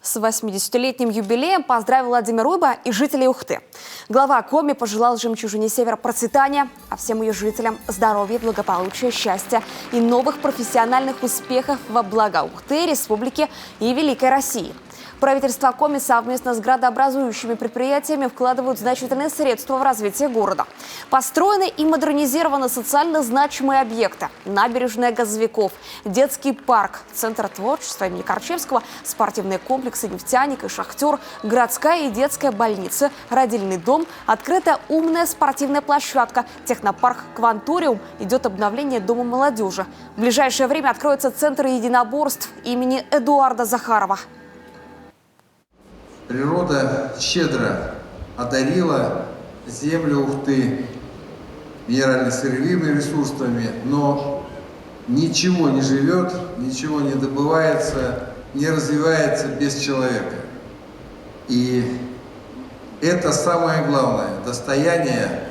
С 80-летним юбилеем поздравил Владимир Уйба и жителей Ухты. Глава Коми пожелал жемчужине Севера процветания, а всем ее жителям здоровья, благополучия, счастья и новых профессиональных успехов во благо Ухты, республики и Великой России. Правительство Коми совместно с градообразующими предприятиями вкладывают значительные средства в развитие города. Построены и модернизированы социально значимые объекты. Набережная Газовиков, детский парк, Центр творчества имени Корчевского, спортивные комплексы «Нефтяник» и «Шахтер», городская и детская больницы, родильный дом, открытая умная спортивная площадка, технопарк «Кванториум», идет обновление Дома молодежи. В ближайшее время откроется Центр единоборств имени Эдуарда Захарова. Природа щедро одарила землю Ухты минерально-сырьевыми ресурсами, но ничего не живет, ничего не добывается, не развивается без человека. И это самое главное достояние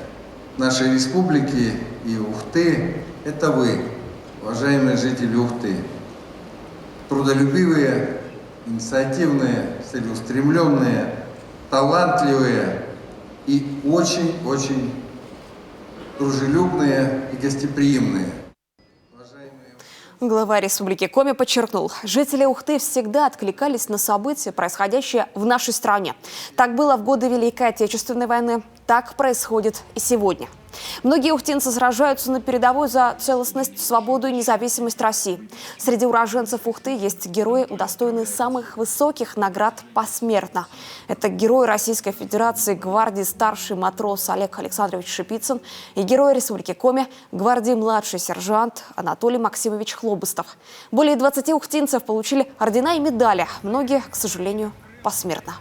нашей республики и Ухты – это вы, уважаемые жители Ухты, трудолюбивые, инициативные, целеустремленные, талантливые и очень-очень дружелюбные и гостеприимные. Глава Республики Коми подчеркнул, жители Ухты всегда откликались на события, происходящие в нашей стране. Так было в годы Великой Отечественной войны, так происходит и сегодня. Многие ухтинцы сражаются на передовой за целостность, свободу и независимость России. Среди уроженцев Ухты есть герои, удостоенные самых высоких наград посмертно. Это герой Российской Федерации гвардии старший матрос Олег Александрович Шипицын и герой Республики Коми гвардии младший сержант Анатолий Максимович Хлобыстов. Более 20 ухтинцев получили ордена и медали, многие, к сожалению, посмертно.